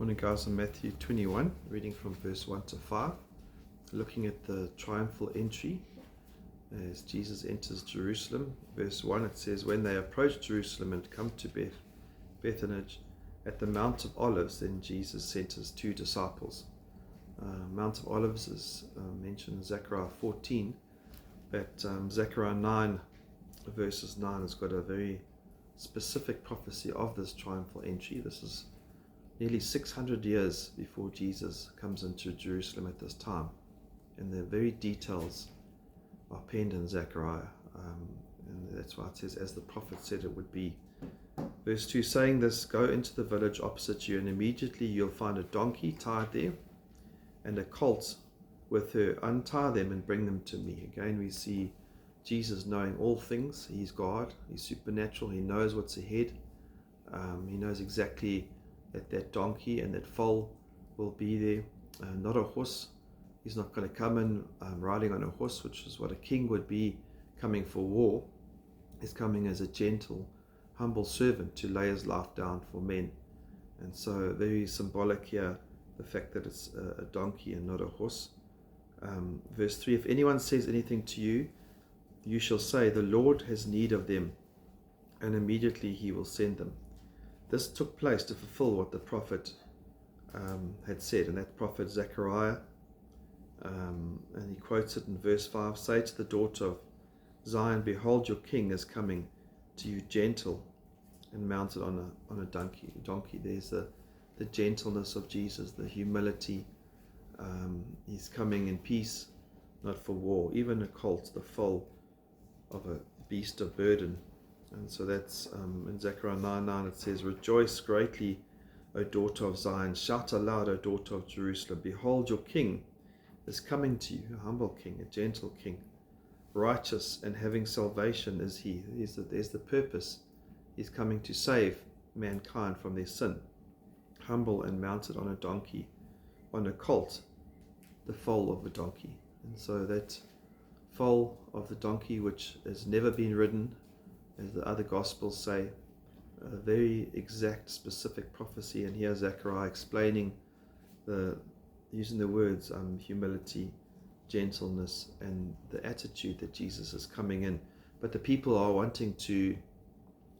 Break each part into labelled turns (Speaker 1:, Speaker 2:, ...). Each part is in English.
Speaker 1: Morning guys, on Matthew 21, reading from verse 1 to 5, looking at the triumphal entry as Jesus enters Jerusalem. Verse 1, it says, when they approached Jerusalem and come to Bethphage at the Mount of Olives, then Jesus sent his 2 disciples. Mount of Olives is mentioned in Zechariah 14, but Zechariah 9 verses 9 has got a very specific prophecy of this triumphal entry. This is nearly 600 years before Jesus comes into Jerusalem at this time, and the very details are penned in Zechariah, and that's why it says, as the prophet said it would be. Verse 2, saying this, go into the village opposite you, and immediately you'll find a donkey tied there and a colt with her. Untie them and bring them to me. Again, we see Jesus knowing all things. He's God, he's supernatural, he knows what's ahead. He knows exactly that donkey and that foal will be there, not a horse. He's not going to come in riding on a horse, which is what a king would be coming for war. He's coming as a gentle, humble servant to lay his life down for men. And so very symbolic here, the fact that it's a donkey and not a horse. Verse 3, if anyone says anything to you, you shall say, the Lord has need of them, and immediately he will send them. This took place to fulfill what the prophet had said, and that prophet Zechariah, and he quotes it in verse 5, say to the daughter of Zion, behold, your king is coming to you gentle and mounted on a donkey. There's the gentleness of Jesus, the humility. He's coming in peace, not for war. Even a colt, the foal of a beast of burden. And so that's in Zechariah 9:9 it says, rejoice greatly, O daughter of Zion, shout aloud, O daughter of Jerusalem, behold, your king is coming to you, a humble king, a gentle king, righteous and having salvation is he. There's the purpose. He's coming to save mankind from their sin, humble and mounted on a donkey, on a colt, the foal of a donkey. And so that foal of the donkey, which has never been ridden, as the other Gospels say, a very exact, specific prophecy. And here Zechariah explaining, using the words humility, gentleness, and the attitude that Jesus is coming in. But the people are wanting to,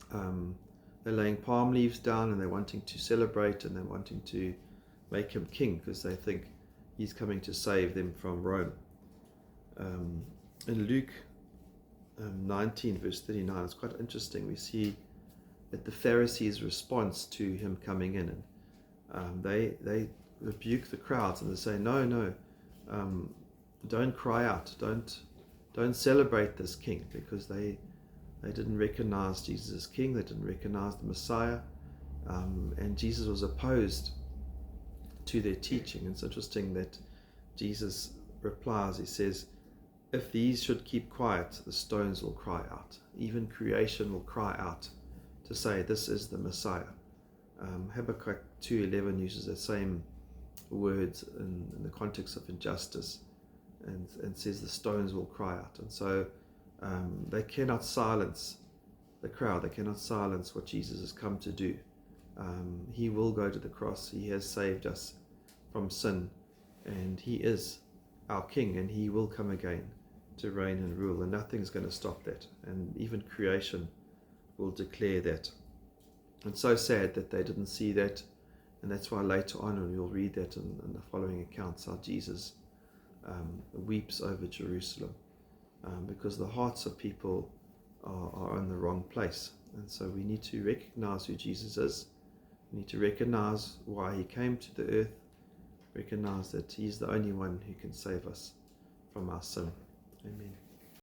Speaker 1: they're laying palm leaves down, and they're wanting to celebrate, and they're wanting to make him king, because they think he's coming to save them from Rome. In Luke 19 verse 39, it's quite interesting. We see that the Pharisees' response to him coming in, and they rebuke the crowds, and they say, no, don't cry out, don't celebrate this king, because they didn't recognize Jesus as king, they didn't recognize the Messiah, and Jesus was opposed to their teaching. And it's interesting that Jesus replies, he says, if these should keep quiet, the stones will cry out. Even creation will cry out to say, this is the Messiah. Habakkuk 2:11 uses the same words in the context of injustice, and says the stones will cry out. And so they cannot silence the crowd. They cannot silence what Jesus has come to do. He will go to the cross. He has saved us from sin, and he is our king, and he will come again to reign and rule, and nothing's going to stop that. And even creation will declare that. It's so sad that they didn't see that, and that's why later on, and we'll read that in the following accounts, how Jesus weeps over Jerusalem, because the hearts of people are in the wrong place. And so we need to recognize who Jesus is. We need to recognize why he came to the earth, recognize that he's the only one who can save us from our sin. Amen.